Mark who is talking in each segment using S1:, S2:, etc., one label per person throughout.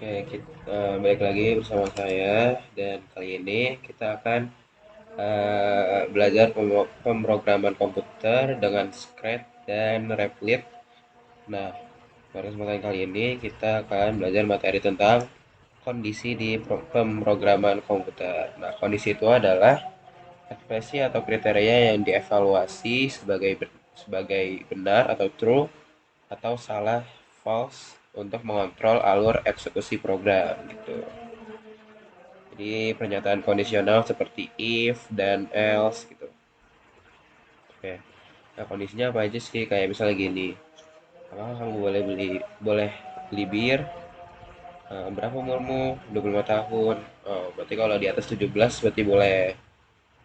S1: Oke, kita balik lagi bersama saya dan kali ini kita akan belajar pemrograman komputer dengan Scratch dan Replit. Nah, pada kesempatan kali ini kita akan belajar materi tentang kondisi di pemrograman komputer. Nah, kondisi itu adalah ekspresi atau kriteria yang dievaluasi sebagai benar atau true atau salah false untuk mengontrol alur eksekusi program gitu. Jadi pernyataan kondisional seperti if dan else gitu. Oke. Nah, kondisinya apa aja sih? Kayak misalnya gini. Apakah kamu boleh beli bir? Berapa umurmu? 25 tahun. Oh, berarti kalau di atas 17 berarti boleh.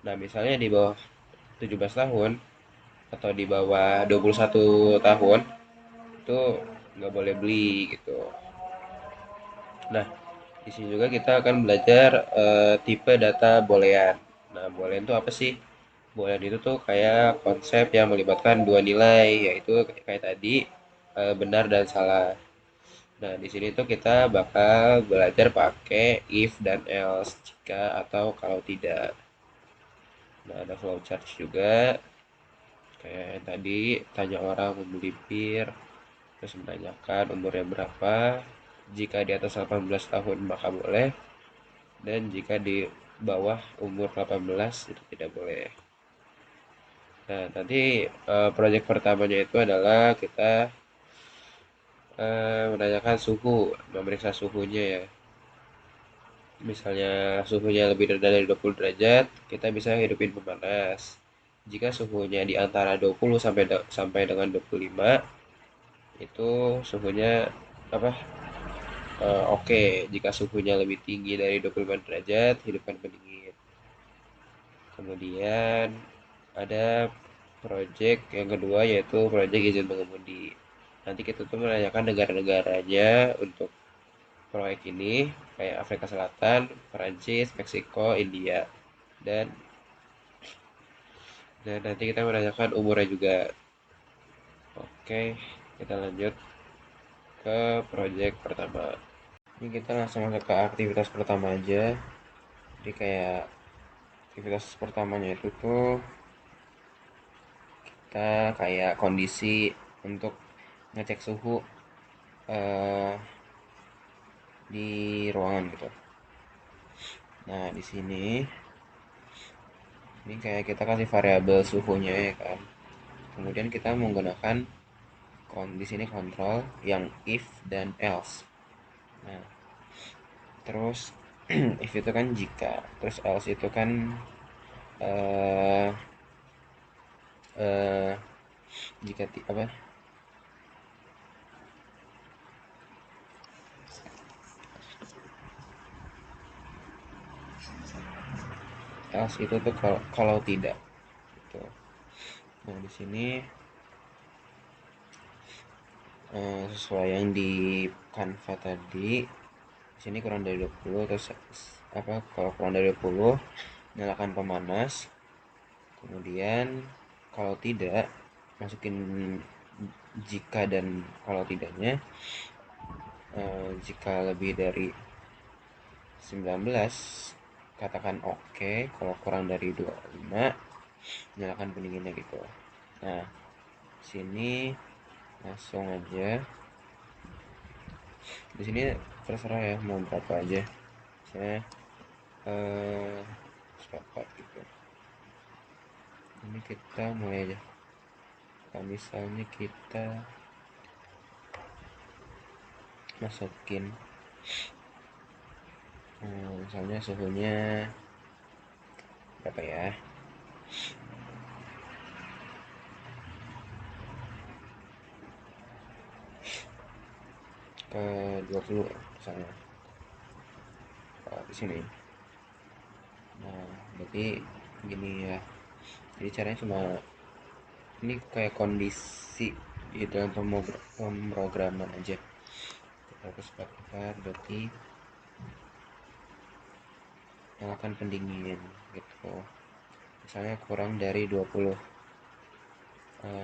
S1: Nah, misalnya di bawah 17 tahun atau di bawah 21 tahun itu nggak boleh beli gitu. Nah, di sini juga kita akan belajar tipe data boolean. Nah, boolean itu apa sih? Boolean itu tuh kayak konsep yang melibatkan dua nilai, yaitu kayak tadi benar dan salah. Nah, di sini tuh kita bakal belajar pakai if dan else, jika atau kalau tidak. Nah, ada flowchart juga, kayak yang tadi tanya orang membeli bir, terus menanyakan umurnya berapa. Jika di atas 18 tahun maka boleh, dan jika di bawah umur 18 itu tidak boleh. Nah, nanti proyek pertamanya itu adalah kita menanyakan suhu, memeriksa suhunya ya. Misalnya suhunya lebih rendah dari 20 derajat, kita bisa hidupin pemanas. Jika suhunya di antara 20 sampai dengan 25, itu suhunya apa? Oke. Jika suhunya lebih tinggi dari 25 derajat, hidupkan pendingin. Kemudian ada project yang kedua yaitu project izin mengemudi. Nanti kita tuh menanyakan negara-negaranya untuk proyek ini kayak Afrika Selatan, Perancis, Meksiko, India. Dan dan nanti kita menanyakan umurnya juga. Oke, kita lanjut ke project pertama. Ini kita langsung masuk ke aktivitas pertama aja. Jadi kayak aktivitas pertamanya itu tuh kita kayak kondisi untuk ngecek suhu eh, di ruangan gitu. Nah, di sini ini kayak kita kasih variabel suhunya ya kan. Kemudian kita menggunakan di sini kontrol yang if dan else. Nah, terus if itu kan jika, terus else itu kan eh eh jika apa? Else itu tuh kalau tidak gitu. Nah, di sini sesuai yang di Canva tadi, di sini kurang dari 20, terus apa kalau kurang dari 20 nyalakan pemanas. Kemudian kalau tidak masukin jika dan kalau tidaknya. Jika lebih dari 19 katakan oke, kalau kurang dari 25 nyalakan pendinginnya gitu. Nah, sini langsung aja. Di sini terserah ya mau berapa aja. Saya eh sepakat gitu. Ini kita mulai aja. Kalau misalnya kita masukin misalnya suhunya berapa ya? Ke 20 misalnya. Di sini. Nah, berarti gini ya. Jadi caranya cuma ini kayak kondisi di dalam pemrograman aja. Kita hapus sebentar, berarti nyalakan pendingin gitu. Misalnya kurang dari 20,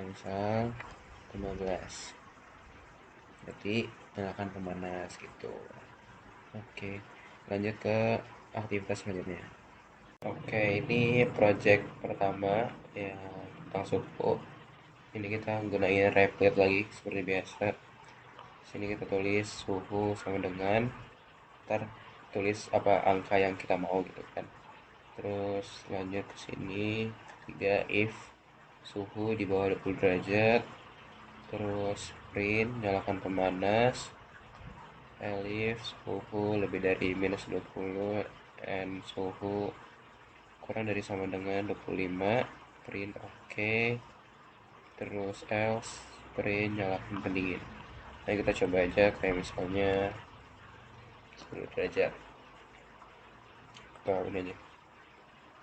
S1: misal 15, berarti nyalakan pemanas gitu. Oke, lanjut ke aktivitas selanjutnya. Oke, ini project pertama yang tentang suhu. Ini kita gunain Replit lagi seperti biasa. Sini kita tulis suhu sama dengan, ntar tulis apa angka yang kita mau gitu kan. Terus lanjut ke sini, ketiga if suhu di bawah 20 derajat, terus print nyalakan pemanas, elif suhu lebih dari minus 20 and suhu kurang dari sama dengan 25, print oke. Terus else print nyalakan pendingin. Nah kita coba aja kayak misalnya 10 derajat atau ini aja,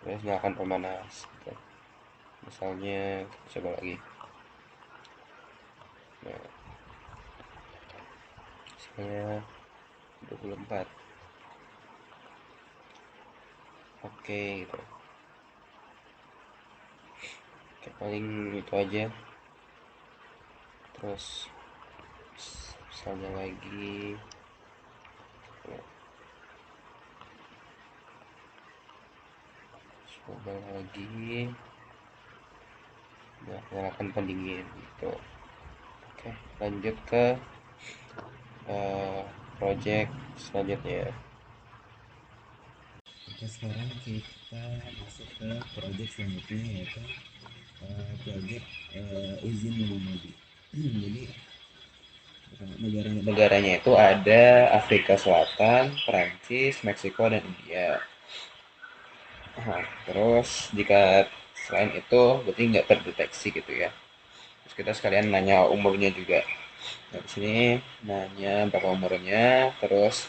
S1: terus nyalakan pemanas gitu. Misalnya kita coba lagi, nah misalnya 24. Oke gitu. Oke, paling itu aja. Terus misalnya lagi, coba lagi, nah, nyalakan pendingin gitu. Oke, lanjut ke eh, project selanjutnya.
S2: Oke, sekarang kita masuk ke project selanjutnya, yaitu project izin mengemudi. Jadi
S1: Negaranya itu ada Afrika Selatan, Perancis, Meksiko, dan India. Nah, terus jika selain itu berarti nggak terdeteksi gitu ya. Terus kita sekalian nanya umurnya juga. Nah, di sini nanya berapa umurnya, terus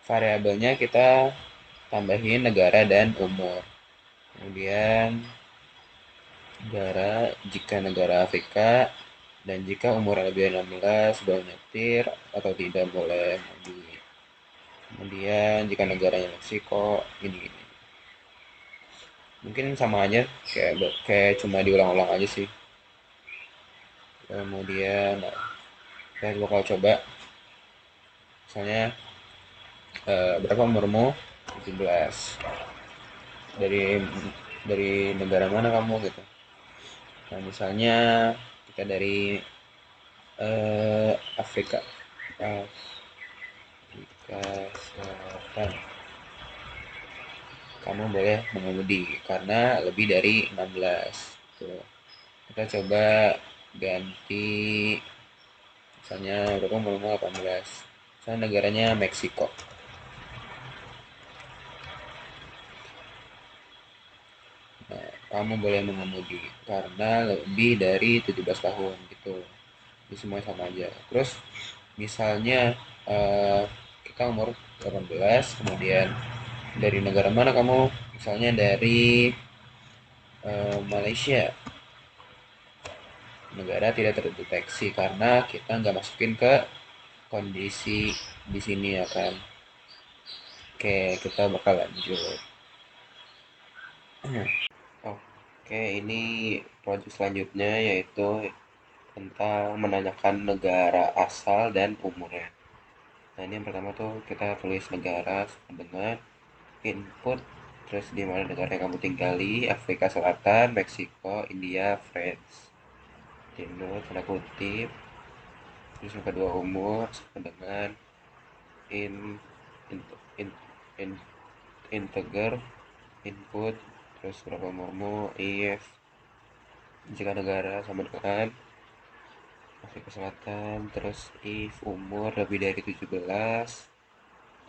S1: variabelnya kita tambahin negara dan umur. Kemudian negara, jika negara Afrika, dan jika umur lebih dari 16 boleh nyetir atau tidak boleh mobil. Kemudian jika negaranya Meksiko, ini. Mungkin sama aja, kayak cuma diulang-ulang aja sih. Kemudian saya bakal coba, misalnya berapa umurmu? 17. Dari negara mana kamu gitu. Nah, misalnya kita dari Afrika. Afrika Selatan. Kamu boleh mengemudi karena lebih dari 16. Tuh. Kita coba ganti, misalnya berapa umurmu? 18. Misalnya negaranya Meksiko. Nah, kamu boleh mengemudi karena lebih dari 17 tahun gitu. Jadi semua sama aja. Terus misalnya eh, kita umur 18, kemudian dari negara mana kamu? Misalnya dari Malaysia. Negara tidak terdeteksi karena kita nggak masukin ke kondisi di sini ya kan. Oke, kita bakal lanjut. Oke, ini project selanjutnya yaitu tentang menanyakan negara asal dan umurnya. Nah, ini yang pertama tuh kita tulis negara dengan input, terus di mana negara yang kamu tinggali, Afrika Selatan, Meksiko, India, France. Timur, tanda kutip, terus yang kedua umur sama dengan in, in, in, in integer input, terus berapa umurmu, if jika negara sama dengan Afrika Selatan, terus if umur lebih dari 17,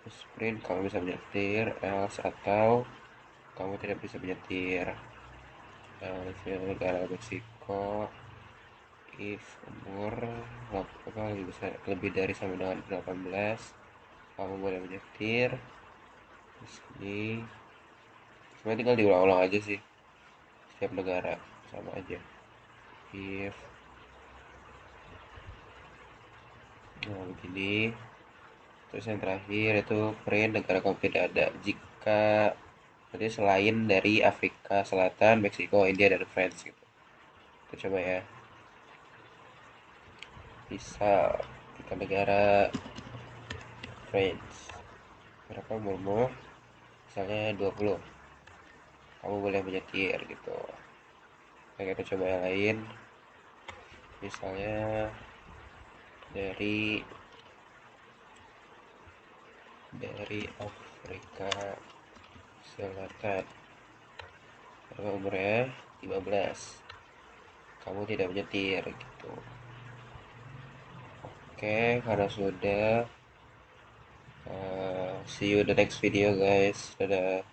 S1: terus print kamu bisa menyetir, else atau kamu tidak bisa menyetir. Negara Meksiko, if umur apa lebih besar, lebih dari sama dengan 18, kamu boleh menyetir. Di sini sebenarnya tinggal diulang-ulang aja sih, setiap negara sama aja. If, nah begini. Terus yang terakhir itu print negara kamu tidak ada. Jika berarti selain dari Afrika Selatan, Meksiko, India, dan France gitu. Kita coba ya. Bisa jika negara France. berapa umurmu, misalnya 20, kamu boleh menyetir gitu. Nah, kita coba yang lain, misalnya dari Afrika Selatan, berapa umurnya, 15, kamu tidak menyetir gitu. Oke, karena sudah, see you the next video guys, dadah.